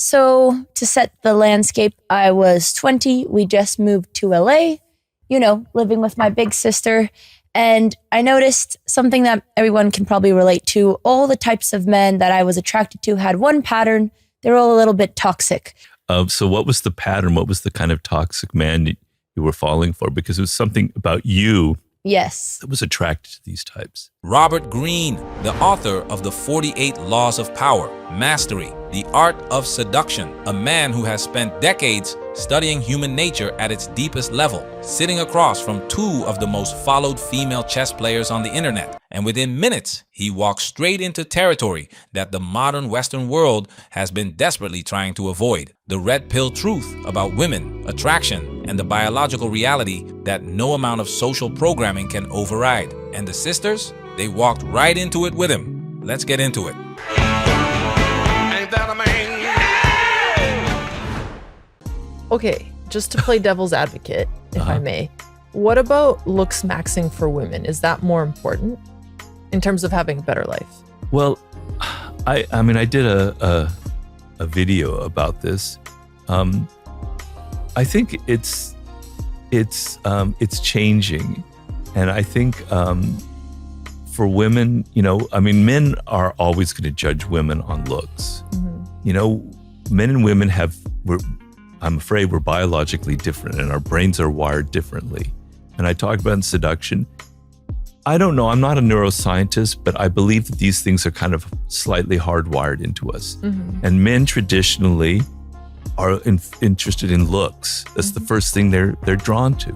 So to set the landscape, I was 20. We just moved to LA, living with my big sister. And I noticed something that everyone can probably relate to. All the types of men that I was attracted to had one pattern. They were all a little bit toxic. So what was the pattern? What was the kind of toxic man you were falling for? Because it was something about you. Yes. That was attracted to these types. Robert Greene, the author of The 48 Laws of Power, Mastery, The Art of Seduction, a man who has spent decades studying human nature at its deepest level, sitting across from two of the most followed female chess players on the internet. And within minutes, he walks straight into territory that the modern Western world has been desperately trying to avoid. The red pill truth about women, attraction, and the biological reality that no amount of social programming can override. And the sisters, they walked right into it with him. Let's get into it. Ain't that a man? Okay, just to play devil's advocate, if I may, what about looks maxing for women? Is that more important in terms of having a better life? Well, I did a video about this. I think it's changing, and I think for women, men are always going to judge women on looks. Mm-hmm. Men and women I'm afraid we're biologically different, and our brains are wired differently. And I talk about in seduction. I don't know. I'm not a neuroscientist, but I believe that these things are kind of slightly hardwired into us. Mm-hmm. And men traditionally are interested in looks. That's the first thing they're drawn to,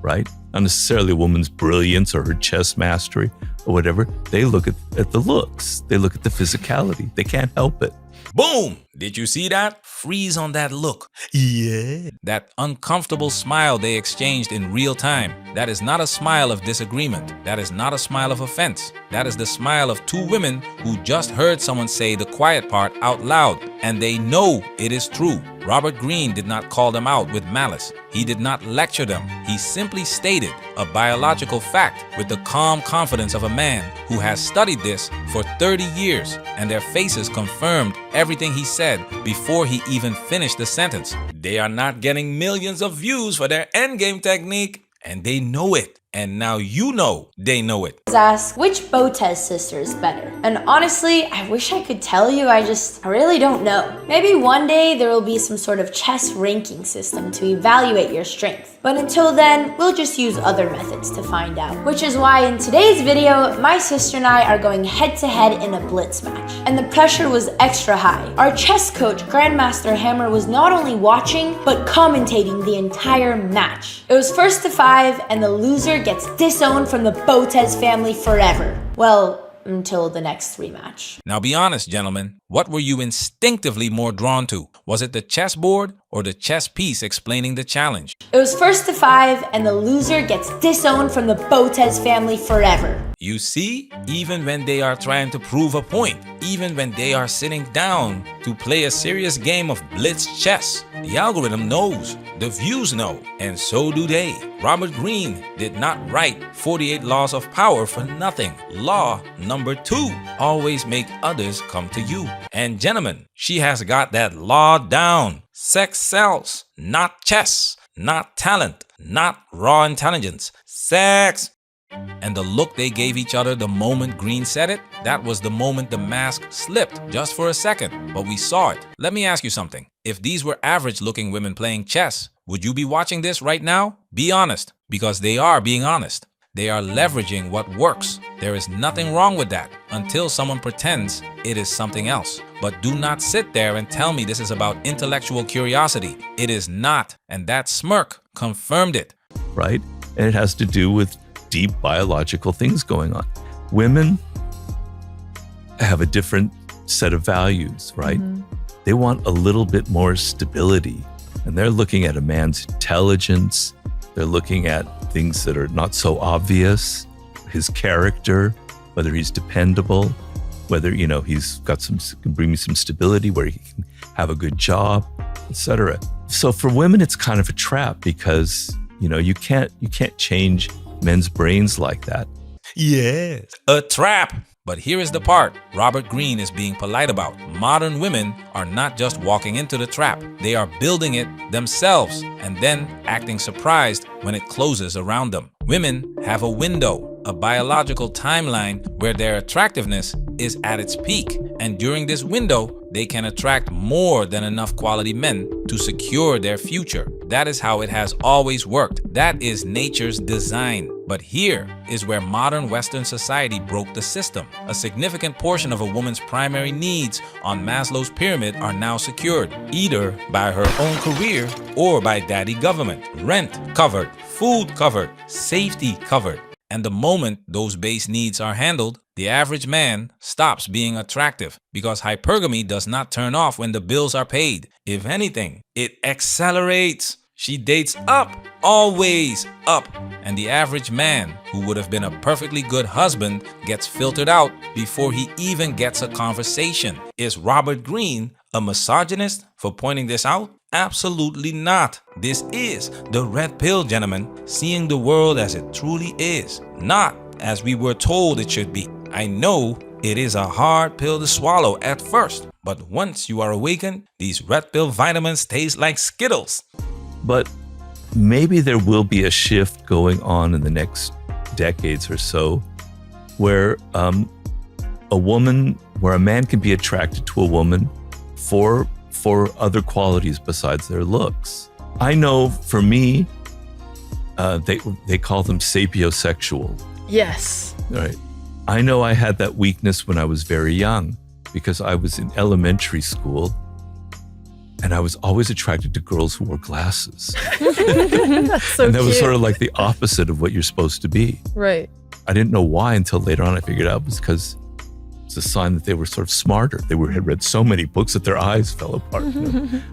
right? Not necessarily a woman's brilliance or her chess mastery or whatever. They look at the looks. They look at the physicality. They can't help it. Boom! Did you see that? Freeze on that look. Yeah. That uncomfortable smile they exchanged in real time. That is not a smile of disagreement. That is not a smile of offense. That is the smile of two women who just heard someone say the quiet part out loud, and they know it is true. Robert Greene did not call them out with malice. He did not lecture them. He simply stated a biological fact with the calm confidence of a man who has studied this for 30 years, and their faces confirmed everything he said before he even finished the sentence. They are not getting millions of views for their endgame technique, and they know it. And now you know they know it. Ask which Botez sister is better. And honestly, I wish I could tell you, I really don't know. Maybe one day there will be some sort of chess ranking system to evaluate your strength. But until then, we'll just use other methods to find out. Which is why in today's video, my sister and I are going head to head in a blitz match. And the pressure was extra high. Our chess coach, Grandmaster Hammer, was not only watching, but commentating the entire match. It was 1st to 5, and the loser gets disowned from the Botez family forever. Well, until the next rematch. Now be honest, gentlemen. What were you instinctively more drawn to? Was it the chessboard or the chess piece explaining the challenge? It was 1st to 5, and the loser gets disowned from the Botez family forever. You see, even when they are trying to prove a point, even when they are sitting down to play a serious game of blitz chess, the algorithm knows, the views know, and so do they. Robert Greene did not write 48 Laws of Power for nothing. Law number 2, always make others come to you. And gentlemen, she has got that law down. Sex sells, not chess, not talent, not raw intelligence. Sex. And the look they gave each other the moment Greene said it, that was the moment the mask slipped, just for a second, but we saw it. Let me ask you something. If these were average-looking women playing chess, would you be watching this right now? Be honest, because they are being honest. They are leveraging what works. There is nothing wrong with that until someone pretends it is something else. But do not sit there and tell me this is about intellectual curiosity. It is not, and that smirk confirmed it. Right? And it has to do with deep biological things going on. Women have a different set of values, right? Mm-hmm. They want a little bit more stability, and they're looking at a man's intelligence. They're looking at things that are not so obvious, his character, whether he's dependable, whether, he's got can bring me some stability, where he can have a good job, etc. So for women, it's kind of a trap because, you can't change men's brains like that. Yes, a trap. But here is the part Robert Greene is being polite about. Modern women are not just walking into the trap. They are building it themselves and then acting surprised when it closes around them. Women have a window, a biological timeline where their attractiveness is at its peak. And during this window, they can attract more than enough quality men to secure their future. That is how it has always worked. That is nature's design. But here is where modern Western society broke the system. A significant portion of a woman's primary needs on Maslow's pyramid are now secured, either by her own career or by daddy government. Rent covered, food covered, safety covered. And the moment those base needs are handled, the average man stops being attractive because hypergamy does not turn off when the bills are paid. If anything, it accelerates. She dates up, always up. And the average man who would have been a perfectly good husband gets filtered out before he even gets a conversation. Is Robert Greene a misogynist for pointing this out? Absolutely not. This is the red pill, gentlemen, seeing the world as it truly is, not as we were told it should be. I know it is a hard pill to swallow at first, but once you are awakened, these red pill vitamins taste like Skittles. But maybe there will be a shift going on in the next decades or so where a man can be attracted to a woman for other qualities besides their looks. I know for me, they call them sapiosexual. Yes. Right. I know I had that weakness when I was very young because I was in elementary school and I was always attracted to girls who wore glasses. That's so And that was cute. sort of like the opposite of what you're supposed to be. Right. I didn't know why until later on I figured out it was because it's a sign that they were sort of smarter. They had read so many books that their eyes fell apart,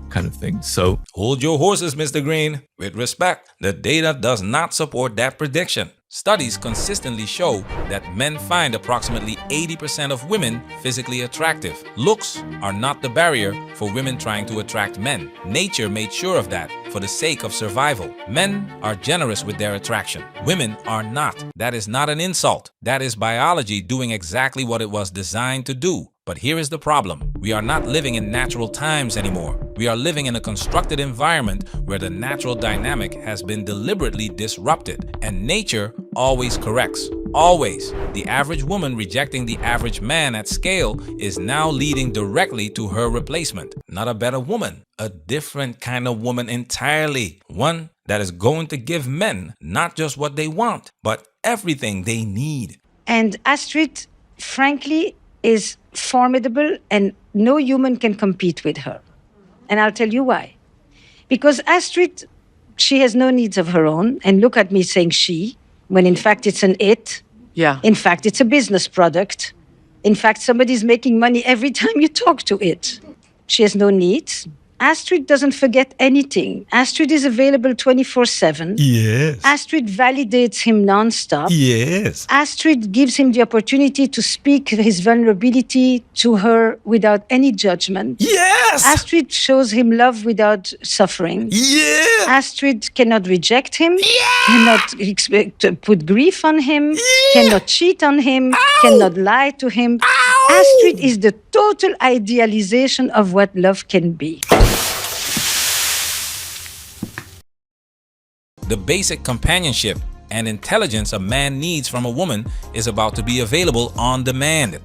kind of thing. So Hold your horses, Mr. Greene. With respect, the data does not support that prediction. Studies consistently show that men find approximately 80% of women physically attractive. Looks are not the barrier for women trying to attract men. Nature made sure of that for the sake of survival. Men are generous with their attraction. Women are not. That is not an insult. That is biology doing exactly what it was designed to do. But here is the problem. We are not living in natural times anymore. We are living in a constructed environment where the natural dynamic has been deliberately disrupted, and nature always corrects. Always. The average woman rejecting the average man at scale is now leading directly to her replacement. Not a better woman, a different kind of woman entirely. One that is going to give men not just what they want, but everything they need. And Astrid, frankly, is formidable and no human can compete with her. And I'll tell you why. Because Astrid, she has no needs of her own. And look at me saying she, when in fact it's an it. Yeah. In fact, it's a business product. In fact, somebody's making money every time you talk to it. She has no needs. Astrid doesn't forget anything. Astrid is available 24/7. Yes. Astrid validates him nonstop. Yes. Astrid gives him the opportunity to speak his vulnerability to her without any judgment. Yes. Astrid shows him love without suffering. Yeah. Astrid cannot reject him, cannot put grief on him, cannot cheat on him, cannot lie to him. Astrid is the total idealization of what love can be. The basic companionship and intelligence a man needs from a woman is about to be available on demand.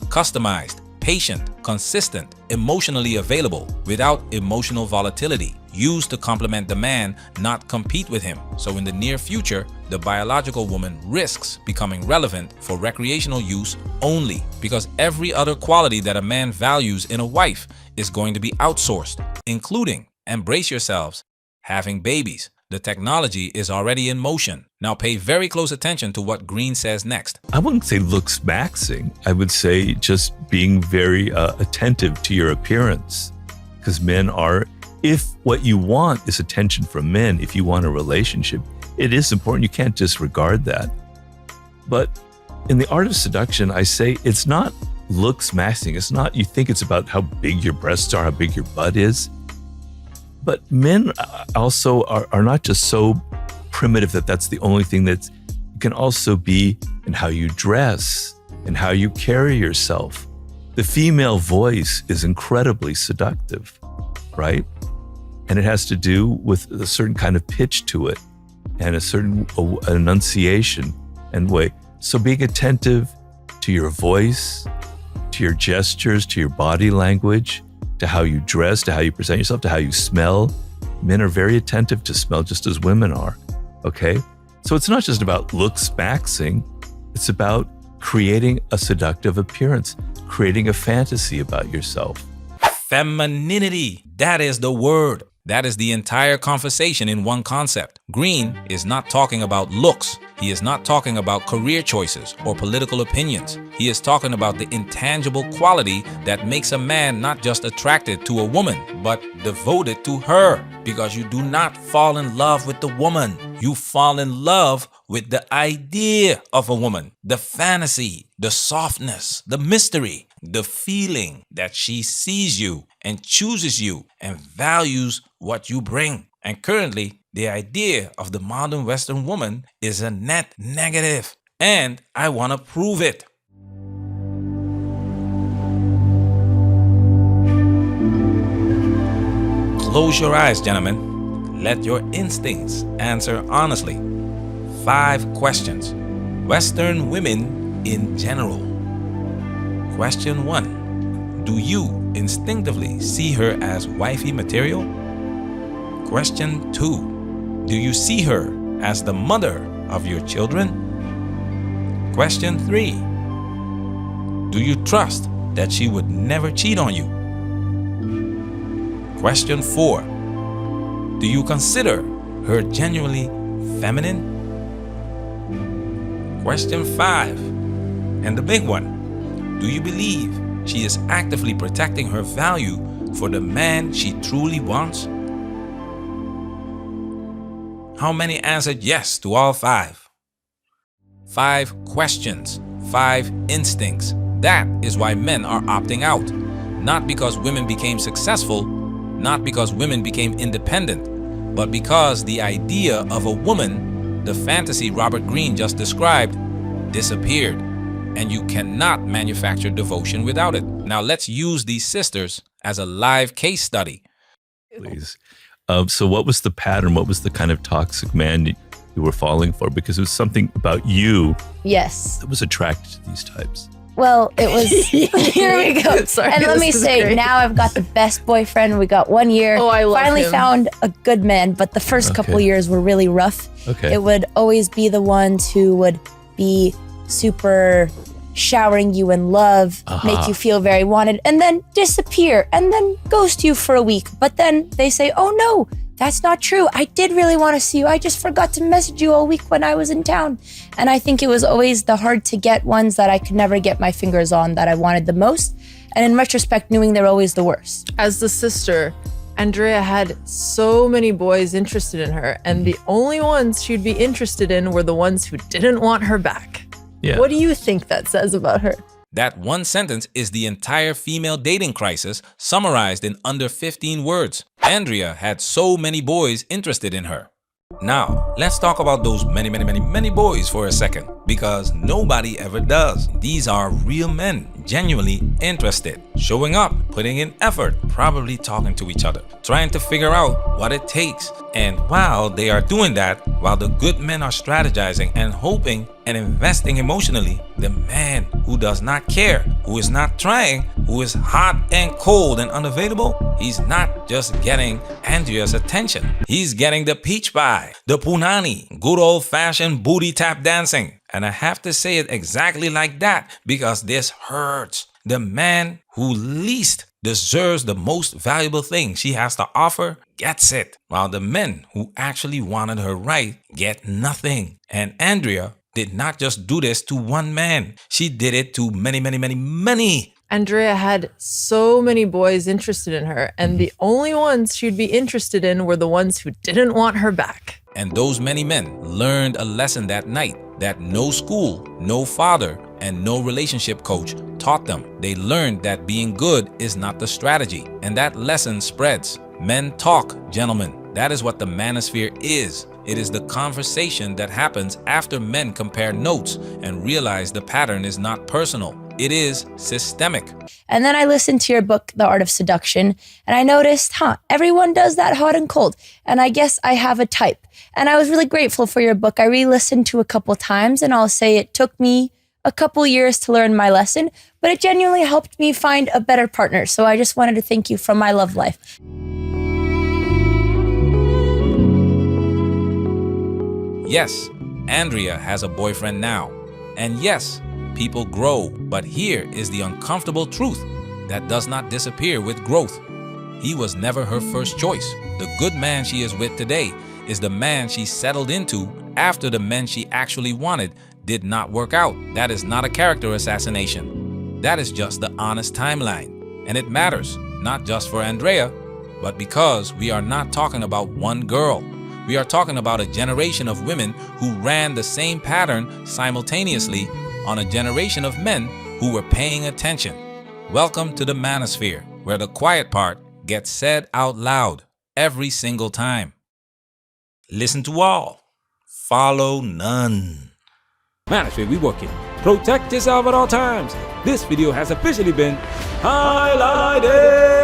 Customized, patient, consistent, emotionally available, without emotional volatility. Used to complement the man, not compete with him. So in the near future, the biological woman risks becoming relevant for recreational use only because every other quality that a man values in a wife is going to be outsourced, including, and brace yourselves, having babies. The technology is already in motion. Now pay very close attention to what Greene says next. I wouldn't say looks maxing. I would say just being very attentive to your appearance. Because men are, if what you want is attention from men, if you want a relationship, it is important. You can't disregard that. But in the art of seduction, I say it's not looks maxing. It's not, you think it's about how big your breasts are, how big your butt is. But men also are not just so primitive that that's the only thing that's, it can also be in how you dress, and how you carry yourself. The female voice is incredibly seductive, right? And it has to do with a certain kind of pitch to it and a certain enunciation and way. So being attentive to your voice, to your gestures, to your body language, to how you dress, to how you present yourself, to how you smell. Men are very attentive to smell just as women are, okay? So it's not just about looks maxing, it's about creating a seductive appearance, creating a fantasy about yourself. Femininity, that is the word. That is the entire conversation in one concept. Greene is not talking about looks. He is not talking about career choices or political opinions. He is talking about the intangible quality that makes a man not just attracted to a woman, but devoted to her. Because you do not fall in love with the woman. You fall in love with the idea of a woman, the fantasy, the softness, the mystery, the feeling that she sees you and chooses you and values what you bring. And currently, the idea of the modern Western woman is a net negative. And I want to prove it. Close your eyes, gentlemen. Let your instincts answer honestly. 5 questions. Western women in general. Question 1. Do you instinctively see her as wifey material? Question 2. Do you see her as the mother of your children? Question 3. Do you trust that she would never cheat on you? Question 4. Do you consider her genuinely feminine? Question 5. And the big one. Do you believe she is actively protecting her value for the man she truly wants? How many answered yes to all 5? 5 questions, 5 instincts. That is why men are opting out. Not because women became successful, not because women became independent, but because the idea of a woman, the fantasy Robert Greene just described, disappeared. And you cannot manufacture devotion without it. Now let's use these sisters as a live case study. Please. So what was the pattern? What was the kind of toxic man you were falling for? Because it was something about you Yes. that was attracted to these types. Well, it was. Here we go. Sorry, and let this me is say, great. now I've got the best boyfriend. We got 1 year. Oh, I love Finally him. found a good man, but the first couple Okay. years were really rough. Okay. It would always be the ones who would be super showering you in love, make you feel very wanted, and then disappear, and then ghost you for a week. But then they say, oh no, that's not true. I did really want to see you. I just forgot to message you all week when I was in town. And I think it was always the hard to get ones that I could never get my fingers on that I wanted the most. And in retrospect, knowing they're always the worst. As the sister, Andrea had so many boys interested in her, and the only ones she'd be interested in were the ones who didn't want her back. Yeah. What do you think that says about her? That one sentence is the entire female dating crisis summarized in under 15 words. Andrea had so many boys interested in her. Now, let's talk about those many boys for a second, because nobody ever does. These are real men, genuinely interested, showing up, putting in effort, probably talking to each other, trying to figure out what it takes. And while they are doing that, while the good men are strategizing and hoping and investing emotionally, the man who does not care, who is not trying, who is hot and cold and unavailable, he's not just getting Andrea's attention. He's getting the peach pie, the punani, good old-fashioned booty tap dancing. And I have to say it exactly like that because this hurts. The man who least deserves the most valuable thing she has to offer gets it, while the men who actually wanted her right get nothing. And Andrea did not just do this to one man. She did it to many. Andrea had so many boys interested in her, and the only ones she'd be interested in were the ones who didn't want her back. And those many men learned a lesson that night that no school, no father, and no relationship coach taught them. They learned that being good is not the strategy, and that lesson spreads. Men talk, gentlemen. That is what the manosphere is. It is the conversation that happens after men compare notes and realize the pattern is not personal. It is systemic. And then I listened to your book, The Art of Seduction, and I noticed, everyone does that hot and cold. And I guess I have a type. And I was really grateful for your book. I re-listened to a couple times, and I'll say it took me a couple years to learn my lesson, but it genuinely helped me find a better partner. So I just wanted to thank you from my love life. Yes, Andrea has a boyfriend now. And yes, people grow, but here is the uncomfortable truth that does not disappear with growth. He was never her first choice. The good man she is with today is the man she settled into after the men she actually wanted did not work out. That is not a character assassination. That is just the honest timeline. And it matters, not just for Andrea, but because we are not talking about one girl. We are talking about a generation of women who ran the same pattern simultaneously on a generation of men who were paying attention. Welcome to the manosphere, where the quiet part gets said out loud every single time. Listen to all, follow none. Manosphere, we working. Protect yourself at all times. This video has officially been highlighted.